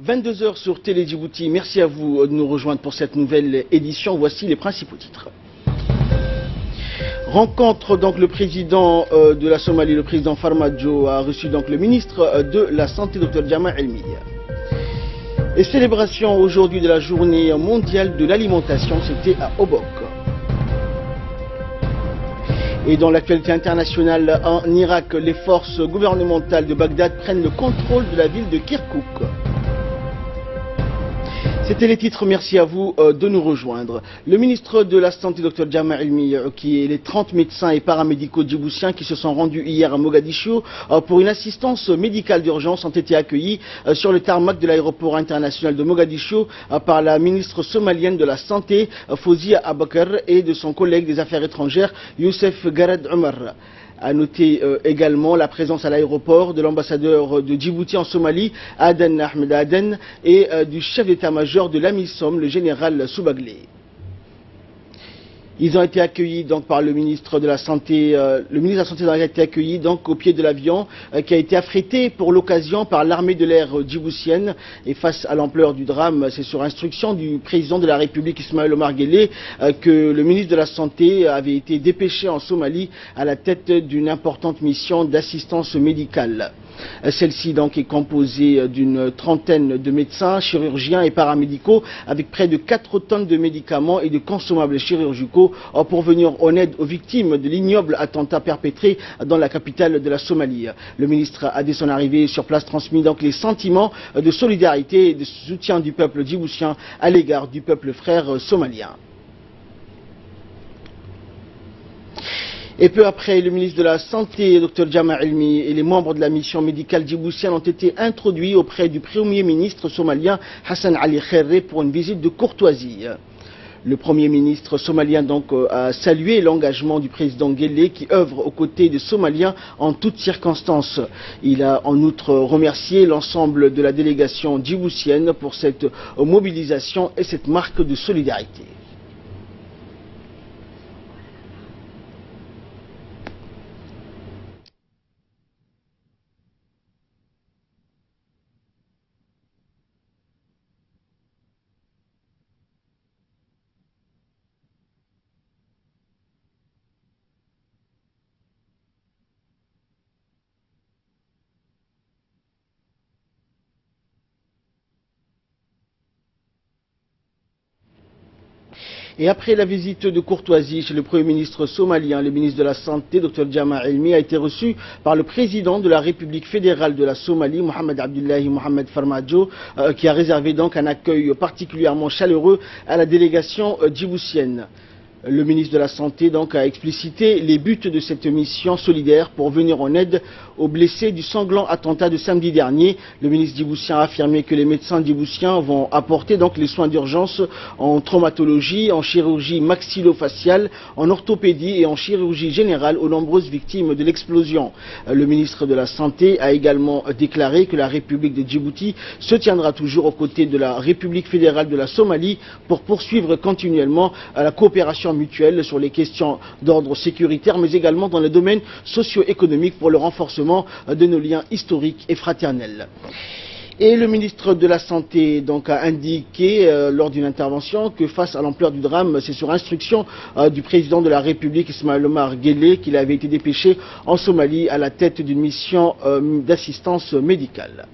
22 heures sur Télé Djibouti. Merci à vous de nous rejoindre pour cette nouvelle édition. Voici les principaux titres. Rencontre donc le président de la Somalie, le président Farmajo a reçu donc le ministre de la Santé, Dr Jama Elmi. Et célébration aujourd'hui de la journée mondiale de l'alimentation, c'était à Obok. Et dans l'actualité internationale, en Irak, les forces gouvernementales de Bagdad prennent le contrôle de la ville de Kirkouk. C'était les titres, merci à vous de nous rejoindre. Le ministre de la Santé, Dr Jama Elmi, qui est les 30 médecins et paramédicaux djiboutiens qui se sont rendus hier à Mogadiscio pour une assistance médicale d'urgence ont été accueillis sur le tarmac de l'aéroport international de Mogadiscio par la ministre somalienne de la Santé, Fawzia Abakar, et de son collègue des Affaires étrangères, Youssef Garad Omar. À noter également la présence à l'aéroport de l'ambassadeur de Djibouti en Somalie, Aden Ahmed Aden, et du chef d'état-major de l'AMISOM, le général Soubaglé. Ils ont été accueillis donc par le ministre de la Santé. Le ministre de la Santé a été accueilli donc au pied de l'avion qui a été affrété pour l'occasion par l'armée de l'air djiboutienne. Et face à l'ampleur du drame, c'est sur instruction du président de la République Ismaël Omar Guelleh que le ministre de la Santé avait été dépêché en Somalie à la tête d'une importante mission d'assistance médicale. Celle-ci donc est composée d'une trentaine de médecins, chirurgiens et paramédicaux avec près de 4 tonnes de médicaments et de consommables chirurgicaux pour venir en aide aux victimes de l'ignoble attentat perpétré dans la capitale de la Somalie. Le ministre a dès son arrivée sur place transmis donc les sentiments de solidarité et de soutien du peuple djiboutien à l'égard du peuple frère somalien. Et peu après, le ministre de la Santé, Dr Jama Elmi, et les membres de la mission médicale djiboutienne ont été introduits auprès du Premier ministre somalien Hassan Ali Khairé pour une visite de courtoisie. Le Premier ministre somalien donc a salué l'engagement du président Guelleh qui œuvre aux côtés des Somaliens en toutes circonstances. Il a en outre remercié l'ensemble de la délégation djiboutienne pour cette mobilisation et cette marque de solidarité. Et après la visite de courtoisie chez le Premier ministre somalien, le ministre de la Santé, Dr Jama Elmi, a été reçu par le président de la République fédérale de la Somalie, Mohamed Abdullahi Mohamed Farmajo, qui a réservé donc un accueil particulièrement chaleureux à la délégation djiboutienne. Le ministre de la Santé donc a explicité les buts de cette mission solidaire pour venir en aide aux blessés du sanglant attentat de samedi dernier. Le ministre djiboutien a affirmé que les médecins djiboutiens vont apporter donc les soins d'urgence en traumatologie, en chirurgie maxillofaciale, en orthopédie et en chirurgie générale aux nombreuses victimes de l'explosion. Le ministre de la Santé a également déclaré que la République de Djibouti se tiendra toujours aux côtés de la République fédérale de la Somalie pour poursuivre continuellement la coopération mutuelle sur les questions d'ordre sécuritaire, mais également dans le domaine socio-économique pour le renforcement de nos liens historiques et fraternels. Et le ministre de la Santé donc a indiqué lors d'une intervention que face à l'ampleur du drame, c'est sur instruction du président de la République Ismaël Omar Guelleh qu'il avait été dépêché en Somalie à la tête d'une mission d'assistance médicale.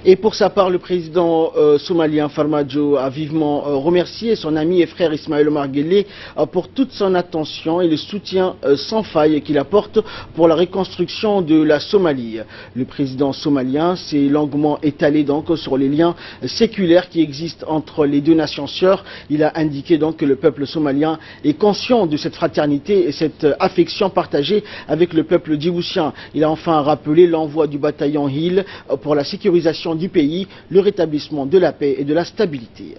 Et pour sa part, le président somalien Farmajo a vivement remercié son ami et frère Ismaël Omar Guelleh pour toute son attention et le soutien sans faille qu'il apporte pour la reconstruction de la Somalie. Le président somalien s'est longuement étalé donc sur les liens séculaires qui existent entre les deux nations sœurs. Il a indiqué donc que le peuple somalien est conscient de cette fraternité et cette affection partagée avec le peuple djiboutien. Il a enfin rappelé l'envoi du bataillon Hill pour la sécurisation du pays, le rétablissement de la paix et de la stabilité.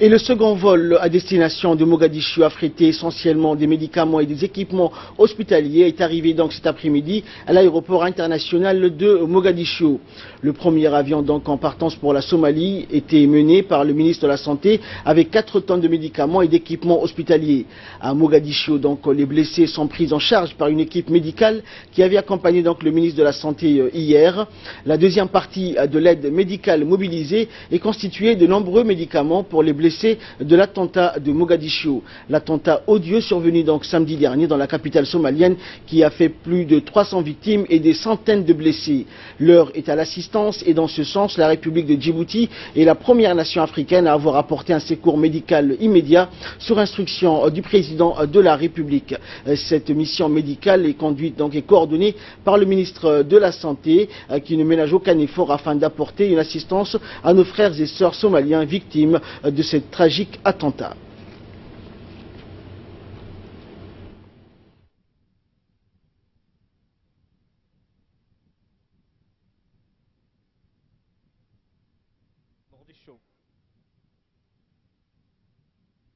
Et le second vol à destination de Mogadiscio affrété essentiellement des médicaments et des équipements hospitaliers est arrivé donc cet après-midi à l'aéroport international de Mogadiscio. Le premier avion donc en partance pour la Somalie était mené par le ministre de la Santé avec 4 tonnes de médicaments et d'équipements hospitaliers. À Mogadiscio donc les blessés sont pris en charge par une équipe médicale qui avait accompagné donc le ministre de la Santé hier. La deuxième partie de l'aide médicale mobilisée est constituée de nombreux médicaments pour les blessés de l'attentat de Mogadiscio. L'attentat odieux survenu donc samedi dernier dans la capitale somalienne qui a fait plus de 300 victimes et des centaines de blessés. L'heure est à l'assistance et dans ce sens, la République de Djibouti est la première nation africaine à avoir apporté un secours médical immédiat sur instruction du président de la République. Cette mission médicale est conduite donc et coordonnée par le ministre de la Santé qui ne ménage aucun effort afin d'apporter une assistance à nos frères et sœurs somaliens victimes de ce tragique attentat.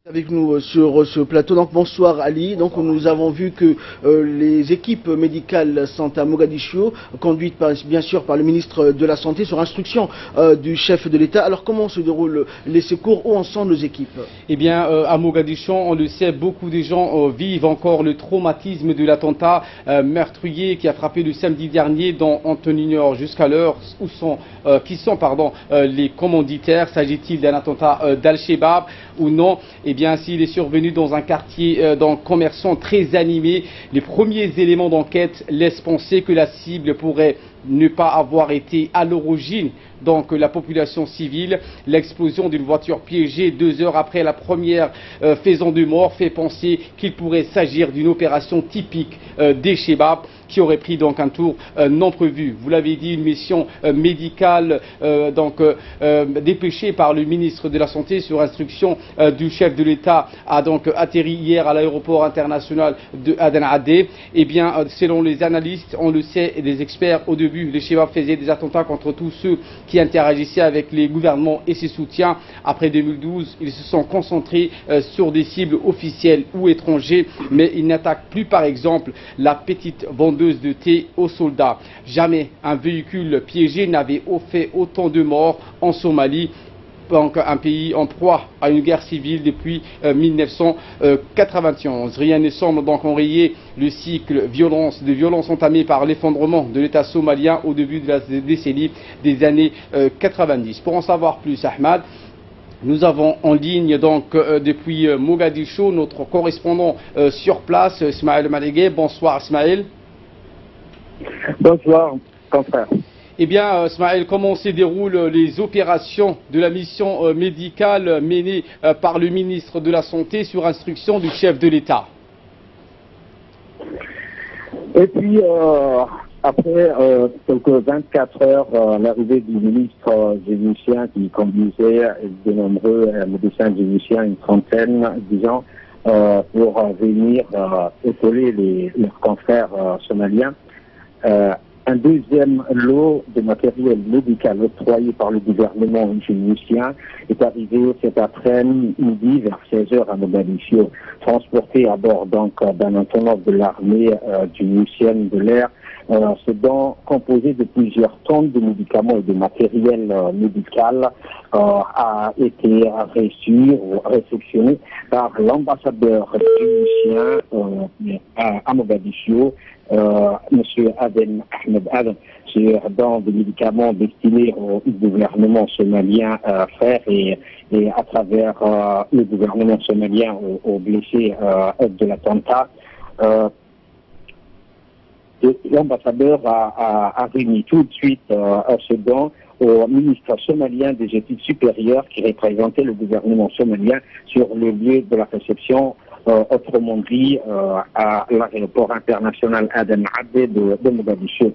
Avec nous sur ce plateau. Donc bonsoir Ali. Donc nous avons vu que les équipes médicales sont à Mogadiscio, conduites bien sûr par le ministre de la Santé sur instruction du chef de l'État. Alors comment se déroulent les secours? Où en sont nos équipes? Eh bien à Mogadiscio, on le sait, beaucoup de gens vivent encore le traumatisme de l'attentat meurtrier qui a frappé le samedi dernier dont on ignore jusqu'à l'heure qui sont les commanditaires. S'agit-il d'un attentat d'Al-Shabaab ou non? Eh bien, s'il est survenu dans un quartier commerçant très animé, les premiers éléments d'enquête laissent penser que la cible pourrait ne pas avoir été à l'origine donc la population civile. L'explosion d'une voiture piégée 2 heures après la première faisant de mort fait penser qu'il pourrait s'agir d'une opération typique des Shabaab qui aurait pris donc un tour non prévu. Vous l'avez dit, une mission médicale dépêchée par le ministre de la Santé sur instruction du chef de l'État a donc atterri hier à l'aéroport international de Aden Adé. Eh bien, selon les analystes, on le sait et les experts, au début, les Shabaab faisaient des attentats contre tous ceux qui interagissaient avec les gouvernements et ses soutiens. Après 2012, ils se sont concentrés sur des cibles officielles ou étrangères, mais ils n'attaquent plus, par exemple, la petite vendeuse de thé aux soldats. Jamais un véhicule piégé n'avait fait autant de morts en Somalie, donc un pays en proie à une guerre civile depuis 1991. Rien ne semble donc enrayer le cycle de violence entamé par l'effondrement de l'État somalien au début de la décennie des années 90. Pour en savoir plus, Ahmad, nous avons en ligne donc depuis Mogadiscio notre correspondant sur place, Ismaël Malégué. Bonsoir Ismaël. Bonsoir, confrère. Eh bien, Ismaël, comment se déroulent les opérations de la mission médicale menée par le ministre de la Santé sur instruction du chef de l'État? Et puis, après quelques 24 heures, l'arrivée du ministre djiboutien qui conduisait de nombreux médecins djiboutiens, une trentaine, disons, pour venir épauler leurs confrères somaliens. Un deuxième lot de matériel médical octroyé par le gouvernement djiboutien est arrivé cet après-midi vers 16h à Mogadiscio, transporté à bord donc d'un entonnoir de l'armée djiboutienne de l'air. Ce don, composé de plusieurs tonnes de médicaments et de matériel médical, a été reçu ou réceptionné par l'ambassadeur djiboutien à Mogadiscio, M. Aden Ahmed Aden, sur des médicaments destinés au gouvernement somalien frère et à travers le gouvernement somalien aux blessés de l'attentat. L'ambassadeur a remis tout de suite ce don au ministre somalien des études supérieures qui représentait le gouvernement somalien sur le lieu de la réception, autrement dit à l'aéroport international Aden Adé de Mogadiscio.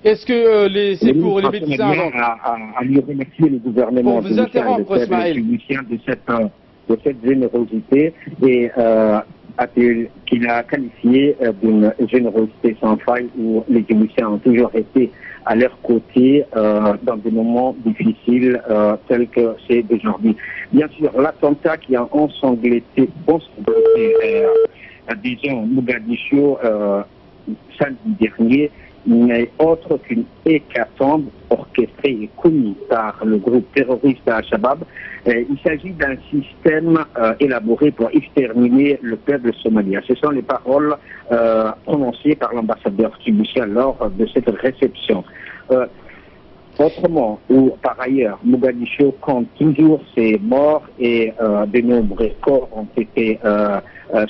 Est-ce que les secours, les médecins... à lui remercier le gouvernement de cette générosité et qu'il a qualifié d'une générosité sans faille, où les Djiboutiens ont toujours été à leur côté dans des moments difficiles tels que c'est d'aujourd'hui. Bien sûr, l'attentat qui a ensanglanté disons, Mogadiscio samedi dernier n'est autre qu'une hécatombe orchestrée et commise par le groupe terroriste Al-Shabaab. Il s'agit d'un système élaboré pour exterminer le peuple somalien. Ce sont les paroles prononcées par l'ambassadeur djiboutien lors de cette réception. Autrement, ou par ailleurs, Mogadiscio compte toujours ses morts et de nombreux corps ont été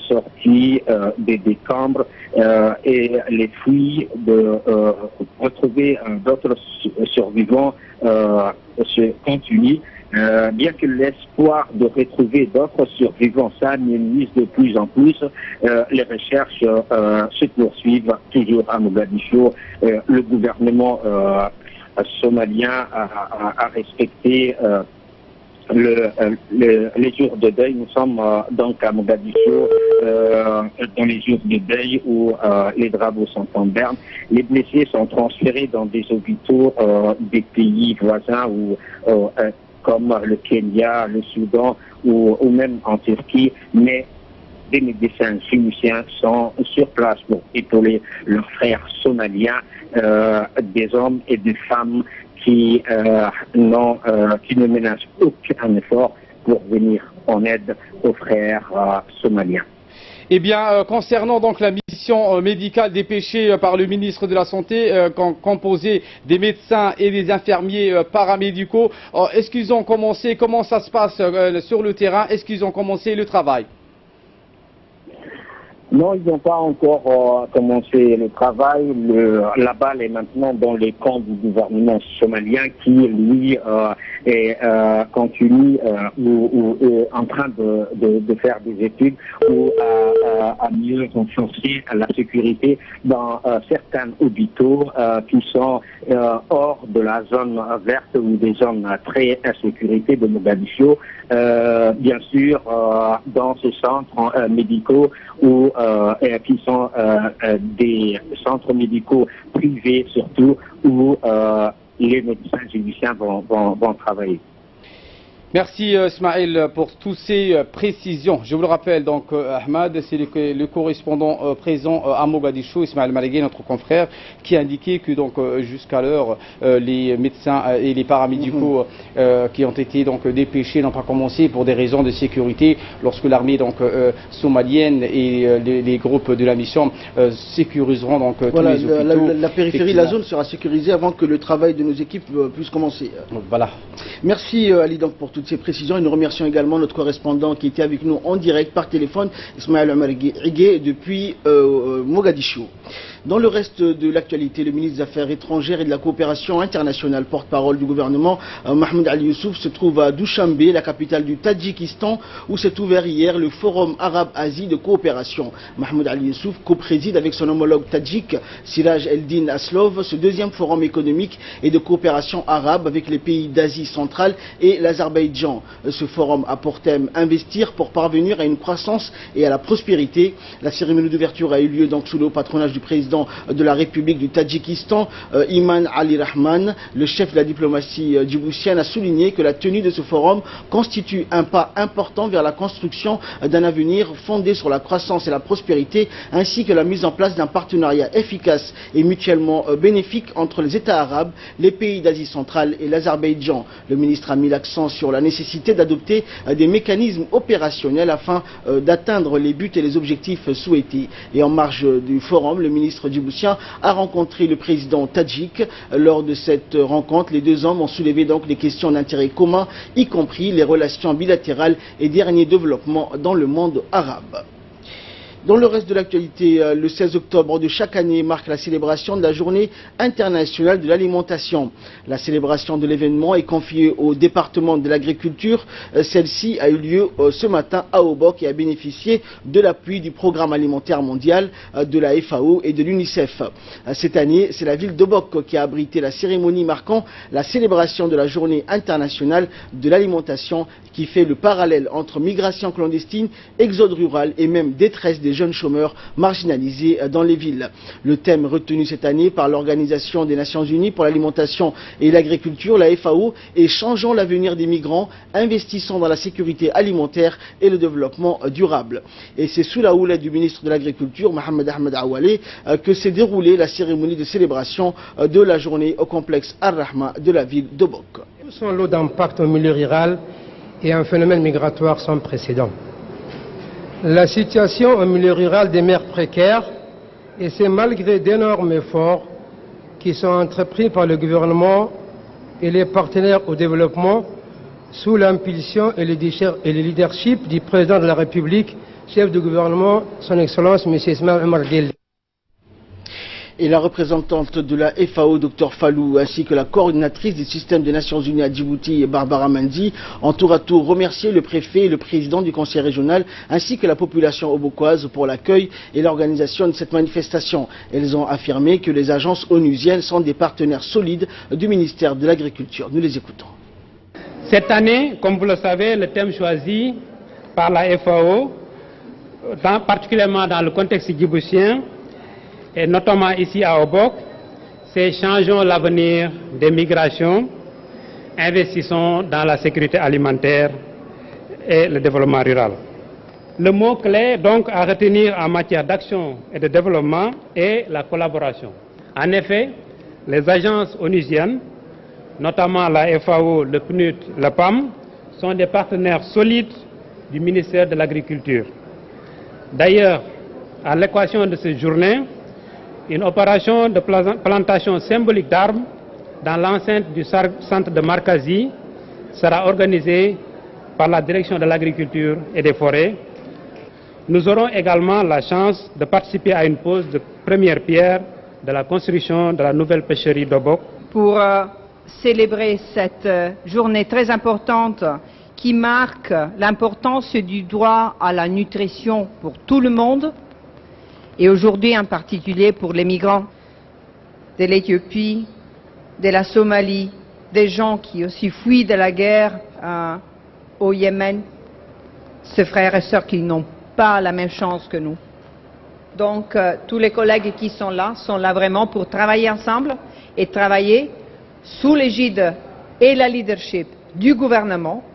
sortis des décombres et les fouilles de retrouver d'autres survivants se continuent. Bien que l'espoir de retrouver d'autres survivants s'amenuise de plus en plus, les recherches se poursuivent toujours à Mogadiscio. Le gouvernement somalien a respecté les jours de deuil. Nous sommes donc à Mogadiscio dans les jours de deuil où les drapeaux sont en berne. Les blessés sont transférés dans des hôpitaux des pays voisins ou comme le Kenya, le Soudan ou même en Turquie, mais des médecins djiboutiens sont sur place pour épauler leurs frères somaliens, des hommes et des femmes qui ne ménagent aucun effort pour venir en aide aux frères somaliens. Eh bien, concernant donc la mission médicale dépêchée par le ministre de la Santé, composée des médecins et des infirmiers paramédicaux, est-ce qu'ils ont commencé, comment ça se passe sur le terrain, est-ce qu'ils ont commencé le travail? Non, ils n'ont pas encore commencé le travail. La balle est maintenant dans les camps du gouvernement somalien qui, lui, continue ou est en train de faire des études ou à mieux renforcer la sécurité dans certains hôpitaux qui sont hors de la zone verte ou des zones très insécurité de Mogadiscio. Bien sûr, dans ces centres médicaux ou qui sont des centres médicaux privés surtout où les médecins djiboutiens vont travailler. Merci Ismaël pour toutes ces précisions. Je vous le rappelle donc Ahmad, c'est le correspondant présent à Mogadiscio, Ismaël Malégué, notre confrère, qui a indiqué que donc jusqu'à l'heure les médecins et les paramédicaux qui ont été donc dépêchés n'ont pas commencé pour des raisons de sécurité lorsque l'armée donc somalienne et les groupes de la mission sécuriseront donc voilà, tous les hôpitaux. La périphérie de la zone sera sécurisée avant que le travail de nos équipes puisse commencer. Voilà. Merci Ali donc pour toutes ces précisions et nous remercions également notre correspondant qui était avec nous en direct par téléphone, Ismaël Omar Gueye, depuis Mogadiscio. Dans le reste de l'actualité, le ministre des Affaires étrangères et de la coopération internationale, porte-parole du gouvernement, Mahmoud Ali Youssouf, se trouve à Dushanbe, la capitale du Tadjikistan, où s'est ouvert hier le Forum Arabe-Asie de coopération. Mahmoud Ali Youssouf co-préside avec son homologue tadjik, Siraj Eldin Aslov, ce deuxième forum économique et de coopération arabe avec les pays d'Asie centrale et l'Azerbaïdjan. Ce forum a pour thème investir pour parvenir à une croissance et à la prospérité. La cérémonie d'ouverture a eu lieu donc sous le patronage du président de la République du Tadjikistan, Iman Ali Rahman. Le chef de la diplomatie djiboutienne a souligné que la tenue de ce forum constitue un pas important vers la construction d'un avenir fondé sur la croissance et la prospérité, ainsi que la mise en place d'un partenariat efficace et mutuellement bénéfique entre les États arabes, les pays d'Asie centrale et l'Azerbaïdjan. Le ministre a mis l'accent sur la nécessité d'adopter des mécanismes opérationnels afin d'atteindre les buts et les objectifs souhaités. Et en marge du forum, le ministre djiboutien a rencontré le président tadjik. Lors de cette rencontre, les deux hommes ont soulevé donc les questions d'intérêt commun, y compris les relations bilatérales et derniers développements dans le monde arabe. Dans le reste de l'actualité, le 16 octobre de chaque année marque la célébration de la Journée internationale de l'alimentation. La célébration de l'événement est confiée au département de l'agriculture. Celle-ci a eu lieu ce matin à Obok et a bénéficié de l'appui du Programme alimentaire mondial, de la FAO et de l'UNICEF. Cette année, c'est la ville d'Obok qui a abrité la cérémonie marquant la célébration de la Journée internationale de l'alimentation qui fait le parallèle entre migration clandestine, exode rural et même détresse des jeunes chômeurs marginalisés dans les villes. Le thème retenu cette année par l'Organisation des Nations Unies pour l'alimentation et l'agriculture, la FAO, est changeant l'avenir des migrants, investissant dans la sécurité alimentaire et le développement durable. Et c'est sous la houlette du ministre de l'Agriculture, Mohamed Ahmed Awale, que s'est déroulée la cérémonie de célébration de la journée au complexe Ar-Rahma de la ville d'Obok. Nous sommes l'eau d'impact au milieu rural et un phénomène migratoire sans précédent. La situation au milieu rural demeure précaire et c'est malgré d'énormes efforts qui sont entrepris par le gouvernement et les partenaires au développement sous l'impulsion et le leadership du président de la République, chef du gouvernement, son Excellence M. Ismaël Omar Guelleh. Et la représentante de la FAO, Dr Fallou, ainsi que la coordinatrice du système des Nations Unies à Djibouti, Barbara Mendy, ont tour à tour remercié le préfet et le président du conseil régional, ainsi que la population obokoise pour l'accueil et l'organisation de cette manifestation. Elles ont affirmé que les agences onusiennes sont des partenaires solides du ministère de l'Agriculture. Nous les écoutons. Cette année, comme vous le savez, le thème choisi par la FAO, particulièrement dans le contexte djiboutien, et notamment ici à Obok, c'est changeons l'avenir des migrations, investissons dans la sécurité alimentaire et le développement rural. Le mot clé donc à retenir en matière d'action et de développement est la collaboration. En effet, les agences onusiennes, notamment la FAO, le PNUD, le PAM, sont des partenaires solides du ministère de l'Agriculture. D'ailleurs, à l'équation de cette journée, une opération de plantation symbolique d'arbres dans l'enceinte du centre de Markazi sera organisée par la direction de l'agriculture et des forêts. Nous aurons également la chance de participer à une pose de première pierre de la construction de la nouvelle pêcherie d'Obok. Pour célébrer cette journée très importante qui marque l'importance du droit à la nutrition pour tout le monde, et aujourd'hui en particulier pour les migrants de l'Éthiopie, de la Somalie, des gens qui aussi fuient de la guerre au Yémen, ces frères et sœurs qui n'ont pas la même chance que nous. Donc tous les collègues qui sont là vraiment pour travailler ensemble et travailler sous l'égide et la leadership du gouvernement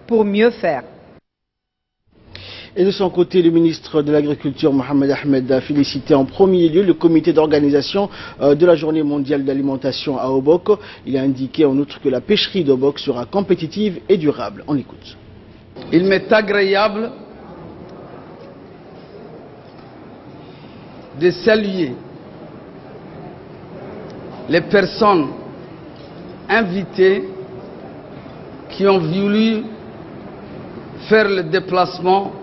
pour mieux faire. Et de son côté, le ministre de l'Agriculture, Mohamed Ahmed, a félicité en premier lieu le comité d'organisation de la Journée mondiale de l'alimentation à Obok. Il a indiqué en outre que la pêcherie d'Obok sera compétitive et durable. On l'écoute. Il m'est agréable de saluer les personnes invitées qui ont voulu faire le déplacement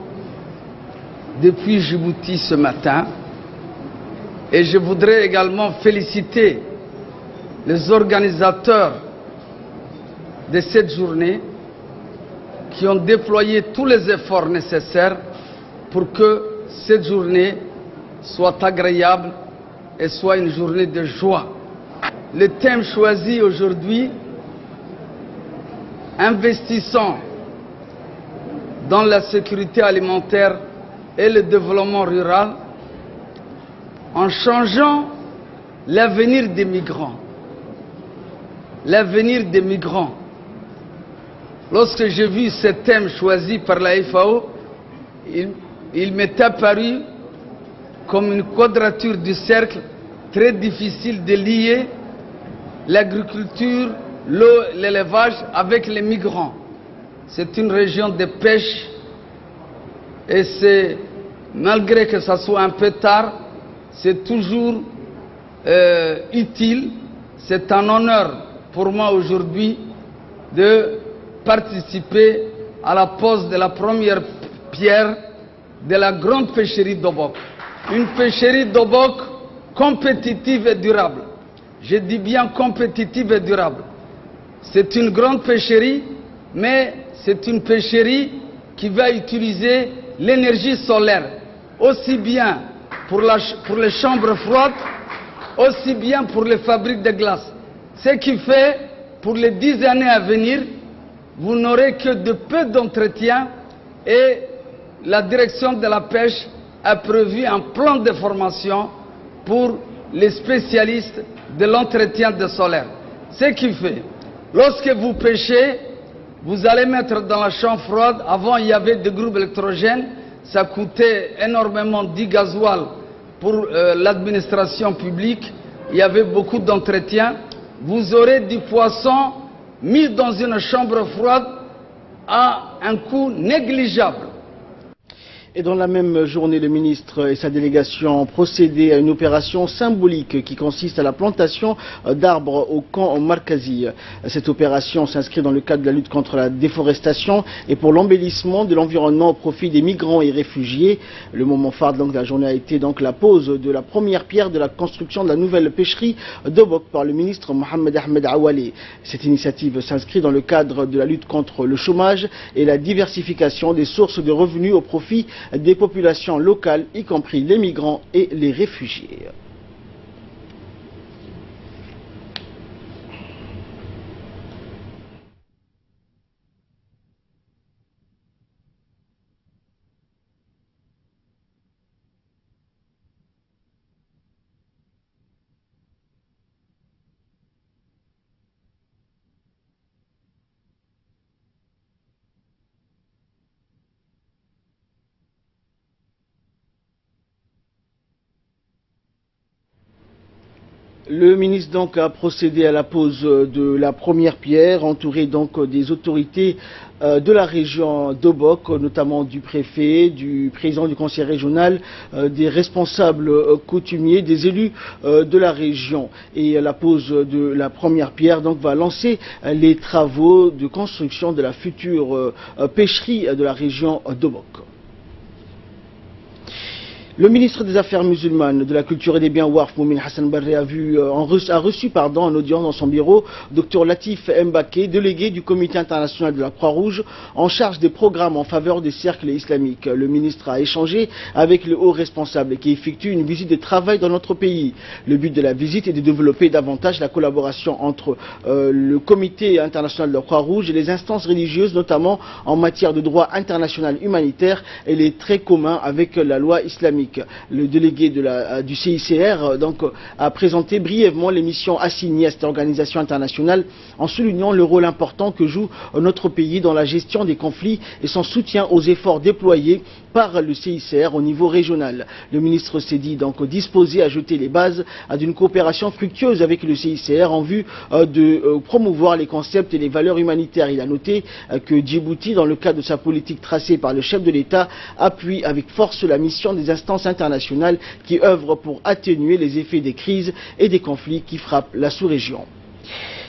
depuis Djibouti ce matin, et je voudrais également féliciter les organisateurs de cette journée qui ont déployé tous les efforts nécessaires pour que cette journée soit agréable et soit une journée de joie. Le thème choisi aujourd'hui, investissant dans la sécurité alimentaire et le développement rural, en changeant l'avenir des migrants. L'avenir des migrants. Lorsque j'ai vu ce thème choisi par la FAO, il m'est apparu comme une quadrature du cercle très difficile de lier l'agriculture, l'eau, l'élevage avec les migrants. C'est une région de pêche et c'est, malgré que ça soit un peu tard, c'est toujours utile. C'est un honneur pour moi aujourd'hui de participer à la pose de la première pierre de la grande pêcherie d'Obok. Une pêcherie d'Obok compétitive et durable. Je dis bien compétitive et durable. C'est une grande pêcherie, mais c'est une pêcherie qui va utiliser l'énergie solaire, aussi bien pour les chambres froides, aussi bien pour les fabriques de glace. Ce qui fait, pour les 10 années à venir, vous n'aurez que de peu d'entretien et la direction de la pêche a prévu un plan de formation pour les spécialistes de l'entretien de solaire. Ce qui fait, lorsque vous pêchez, vous allez mettre dans la chambre froide. Avant, il y avait des groupes électrogènes, ça coûtait énormément 10 gasoil pour l'administration publique, il y avait beaucoup d'entretien. Vous aurez du poisson mis dans une chambre froide à un coût négligeable. Et dans la même journée, le ministre et sa délégation ont procédé à une opération symbolique qui consiste à la plantation d'arbres au camp Markazi. Cette opération s'inscrit dans le cadre de la lutte contre la déforestation et pour l'embellissement de l'environnement au profit des migrants et réfugiés. Le moment phare donc, de la journée a été donc la pose de la première pierre de la construction de la nouvelle pêcherie d'Obok par le ministre Mohamed Ahmed Awale. Cette initiative s'inscrit dans le cadre de la lutte contre le chômage et la diversification des sources de revenus au profit des populations locales, y compris les migrants et les réfugiés. Le ministre donc a procédé à la pose de la première pierre, entouré donc des autorités de la région d'Obok, notamment du préfet, du président du conseil régional, des responsables coutumiers, des élus de la région. Et la pose de la première pierre donc va lancer les travaux de construction de la future pêcherie de la région d'Obok. Le ministre des Affaires musulmanes, de la culture et des biens Warf, Moumin Hassan Barre, a reçu en audience dans son bureau Dr Latif Mbake, délégué du comité international de la Croix-Rouge en charge des programmes en faveur des cercles islamiques. Le ministre a échangé avec le haut responsable qui effectue une visite de travail dans notre pays. Le but de la visite est de développer davantage la collaboration entre le comité international de la Croix-Rouge et les instances religieuses, notamment en matière de droit international humanitaire et les traits communs avec la loi islamique. Le délégué du CICR a présenté brièvement les missions assignées à cette organisation internationale en soulignant le rôle important que joue notre pays dans la gestion des conflits et son soutien aux efforts déployés par le CICR au niveau régional. Le ministre s'est dit donc disposé à jeter les bases d'une coopération fructueuse avec le CICR en vue de promouvoir les concepts et les valeurs humanitaires. Il a noté que Djibouti, dans le cadre de sa politique tracée par le chef de l'État, appuie avec force la mission des instances internationales qui œuvrent pour atténuer les effets des crises et des conflits qui frappent la sous-région.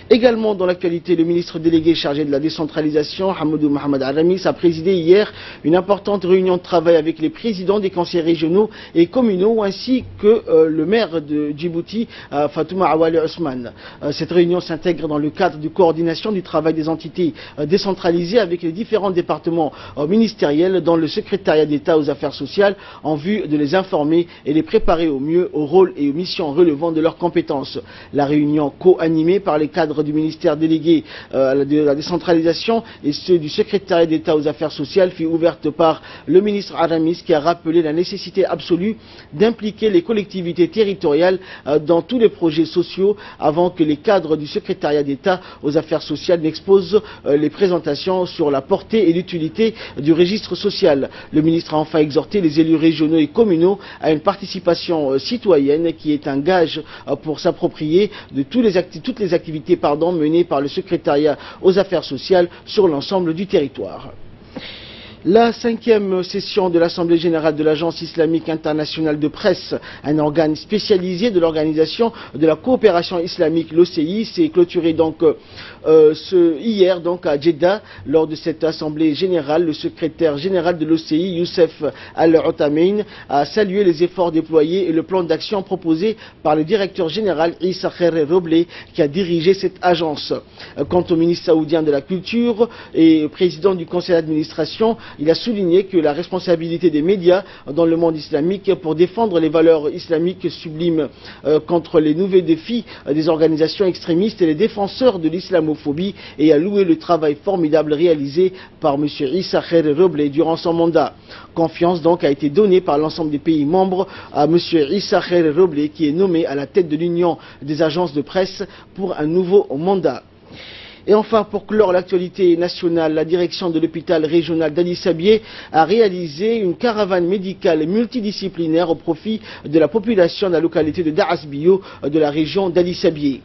Également dans l'actualité, le ministre délégué chargé de la décentralisation, Hamadou Mohamed Aramis, a présidé hier une importante réunion de travail avec les présidents des conseils régionaux et communaux ainsi que le maire de Djibouti, Fatouma Awali Ousmane. Cette réunion s'intègre dans le cadre de coordination du travail des entités décentralisées avec les différents départements ministériels dans le secrétariat d'État aux affaires sociales en vue de les informer et les préparer au mieux aux rôles et aux missions relevant de leurs compétences. La réunion co-animée par les cadres du ministère délégué de la décentralisation et ceux du secrétariat d'État aux affaires sociales fut ouverte par le ministre Aramis qui a rappelé la nécessité absolue d'impliquer les collectivités territoriales dans tous les projets sociaux avant que les cadres du secrétariat d'État aux affaires sociales n'exposent les présentations sur la portée et l'utilité du registre social. Le ministre a enfin exhorté les élus régionaux et communaux à une participation citoyenne qui est un gage pour s'approprier de toutes les activités menées par le secrétariat aux affaires sociales sur l'ensemble du territoire. La 5e session de l'Assemblée générale de l'Agence islamique internationale de presse, un organe spécialisé de l'Organisation de la coopération islamique, l'OCI, s'est clôturée donc hier donc à Jeddah. Lors de cette Assemblée générale, le secrétaire général de l'OCI, Youssef Al-Othamain, a salué les efforts déployés et le plan d'action proposé par le directeur général Issa Khair Robleh, qui a dirigé cette agence. Quant au ministre saoudien de la Culture et président du conseil d'administration, il a souligné que la responsabilité des médias dans le monde islamique pour défendre les valeurs islamiques sublimes contre les nouveaux défis des organisations extrémistes et les défenseurs de l'islamophobie, et a loué le travail formidable réalisé par M. Issa Khair Robleh durant son mandat. Confiance donc a été donnée par l'ensemble des pays membres à M. Issa Khair Robleh, qui est nommé à la tête de l'Union des agences de presse pour un nouveau mandat. Et enfin, pour clore l'actualité nationale, la direction de l'hôpital régional d'Ali Sabieh a réalisé une caravane médicale multidisciplinaire au profit de la population de la localité de Daasbio de la région d'Ali Sabieh.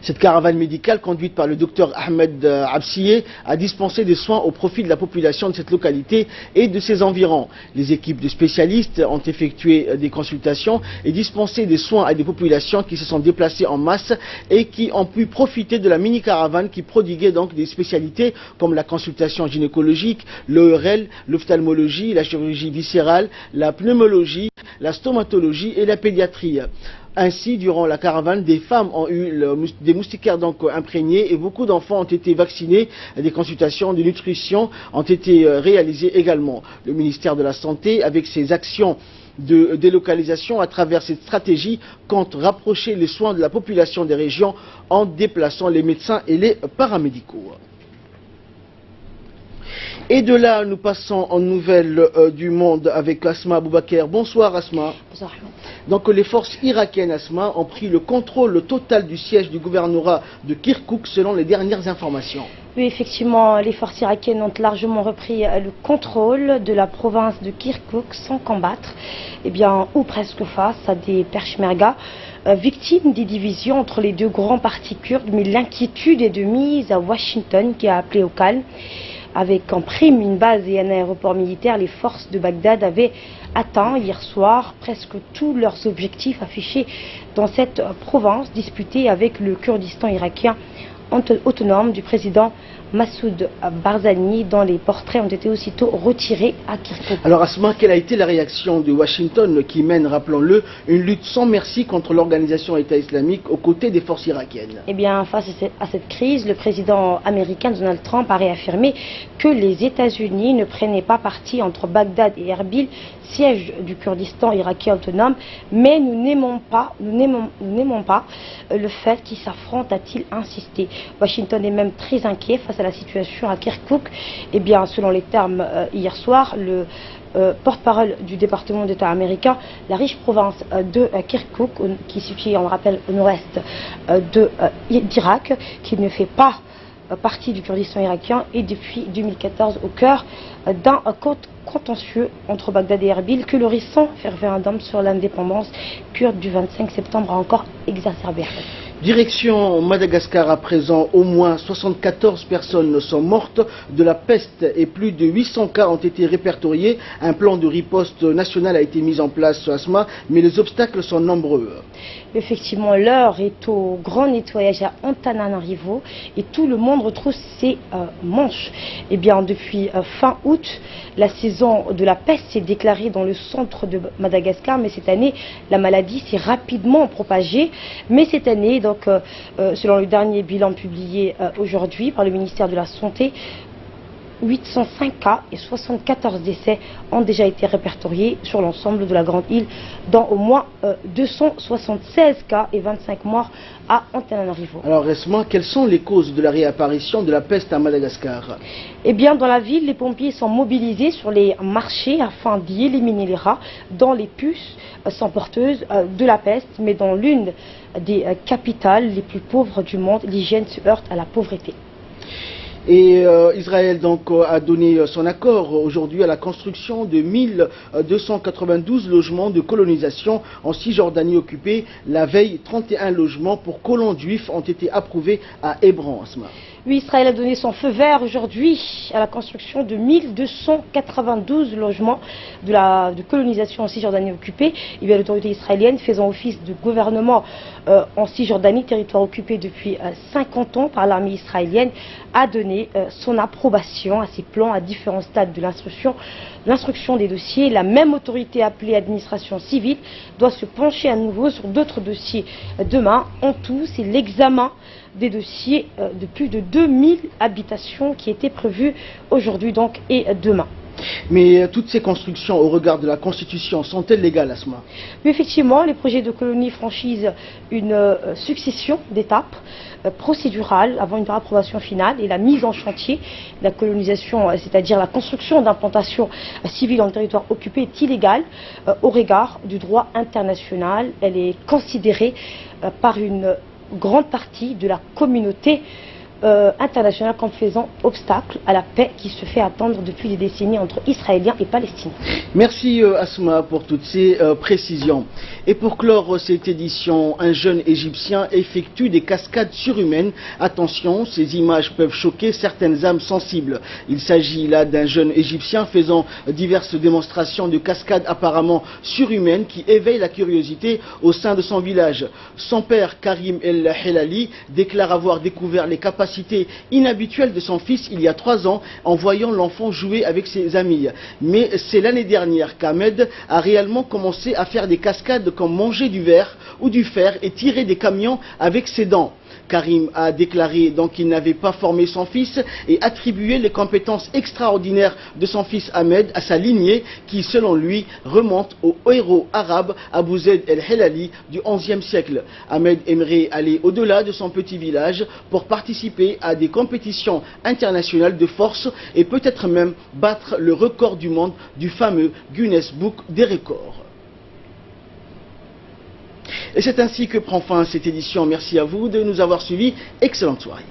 Cette caravane médicale, conduite par le docteur Ahmed Absieh, a dispensé des soins au profit de la population de cette localité et de ses environs. Les équipes de spécialistes ont effectué des consultations et dispensé des soins à des populations qui se sont déplacées en masse et qui ont pu profiter de la mini-caravane qui prodiguait donc des spécialités comme la consultation gynécologique, l'ORL, l'ophtalmologie, la chirurgie viscérale, la pneumologie, la stomatologie et la pédiatrie. Ainsi, durant la caravane, des femmes ont eu des moustiquaires donc imprégnés et beaucoup d'enfants ont été vaccinés. Des consultations de nutrition ont été réalisées également. Le ministère de la Santé, avec ses actions de délocalisation à travers cette stratégie, compte rapprocher les soins de la population des régions en déplaçant les médecins et les paramédicaux. Et de là, nous passons en nouvelles du monde avec Asma Aboubakar. Bonsoir Asma. Bonsoir. Donc les forces irakiennes, Asma, ont pris le contrôle total du siège du gouvernorat de Kirkouk selon les dernières informations. Oui, effectivement, les forces irakiennes ont largement repris le contrôle de la province de Kirkouk sans combattre, ou presque face à des Peshmerga, victimes des divisions entre les deux grands partis kurdes, mais l'inquiétude est de mise à Washington qui a appelé au calme. Avec en prime une base et un aéroport militaire, les forces de Bagdad avaient atteint hier soir presque tous leurs objectifs affichés dans cette province disputée avec le Kurdistan irakien autonome du président Massoud Barzani, dont les portraits ont été aussitôt retirés à Kirkouk. Alors Asma, quelle a été la réaction de Washington qui mène, rappelons-le, une lutte sans merci contre l'organisation État islamique aux côtés des forces irakiennes? Face à cette crise, le président américain Donald Trump a réaffirmé que les États-Unis ne prenaient pas parti entre Bagdad et Erbil, siège du Kurdistan irakien autonome, mais nous n'aimons pas le fait qu'ils s'affrontent, a-t-il insisté. Washington est même très inquiet face à la situation à Kirkouk. Selon les termes hier soir, le porte-parole du département d'État américain, la riche province de Kirkouk, qui est située, on le rappelle, au nord-est d'Irak, qui ne fait pas partie du Kurdistan irakien, et depuis 2014 au cœur d'un contentieux entre Bagdad et Erbil que le récent référendum sur l'indépendance kurde du 25 septembre a encore exacerbé. Direction Madagascar à présent, au moins 74 personnes sont mortes de la peste et plus de 800 cas ont été répertoriés. Un plan de riposte national a été mis en place, Asma, mais les obstacles sont nombreux. Effectivement, l'heure est au grand nettoyage à Antananarivo et tout le monde retrouve ses manches. Depuis fin août, la saison de la peste s'est déclarée dans le centre de Madagascar, mais cette année, la maladie s'est rapidement propagée. Mais cette année, selon le dernier bilan publié aujourd'hui par le ministère de la Santé, 805 cas et 74 décès ont déjà été répertoriés sur l'ensemble de la grande île, dont au moins 276 cas et 25 morts à Antananarivo. Alors récemment, quelles sont les causes de la réapparition de la peste à Madagascar? Dans la ville, les pompiers sont mobilisés sur les marchés afin d'y éliminer les rats, dont les puces sont porteuses de la peste, mais dans l'une des capitales les plus pauvres du monde, l'hygiène se heurte à la pauvreté. Et Israël a donné son accord aujourd'hui à la construction de 1292 logements de colonisation en Cisjordanie occupée. La veille, 31 logements pour colons juifs ont été approuvés à Hébron. Oui, Israël a donné son feu vert aujourd'hui à la construction de 1292 logements de colonisation en Cisjordanie occupée. Et bien l'autorité israélienne faisant office de gouvernement en Cisjordanie, territoire occupé depuis 50 ans par l'armée israélienne, a donné son approbation à ces plans à différents stades de l'instruction des dossiers. La même autorité appelée administration civile doit se pencher à nouveau sur d'autres dossiers demain. En tout, c'est l'examen des dossiers de plus de 2000 habitations qui étaient prévues aujourd'hui donc et demain. Mais toutes ces constructions au regard de la Constitution sont-elles légales, Asma? Oui, effectivement, les projets de colonie franchissent une succession d'étapes procédurales avant une approbation finale et la mise en chantier de la colonisation, c'est-à-dire la construction d'implantations civiles dans le territoire occupé, est illégale au regard du droit international. Elle est considérée par une grande partie de la communauté internationale comme faisant obstacle à la paix qui se fait attendre depuis des décennies entre Israéliens et Palestiniens. Merci Asma pour toutes ces précisions. Et pour clore cette édition, un jeune Égyptien effectue des cascades surhumaines. Attention, ces images peuvent choquer certaines âmes sensibles. Il s'agit là d'un jeune Égyptien faisant diverses démonstrations de cascades apparemment surhumaines qui éveillent la curiosité au sein de son village. Son père, Karim El Helali, déclare avoir découvert les capacités inhabituelles de son fils il y a 3 ans en voyant l'enfant jouer avec ses amis. Mais c'est l'année dernière qu'Ahmed a réellement commencé à faire des cascades comme manger du verre ou du fer et tirer des camions avec ses dents. Karim a déclaré donc qu'il n'avait pas formé son fils et attribué les compétences extraordinaires de son fils Ahmed à sa lignée qui, selon lui, remonte au héros arabe Abu Zayd el-Helali du XIe siècle. Ahmed aimerait aller au-delà de son petit village pour participer à des compétitions internationales de force et peut-être même battre le record du monde du fameux Guinness Book des records. Et c'est ainsi que prend fin cette édition. Merci à vous de nous avoir suivis. Excellente soirée.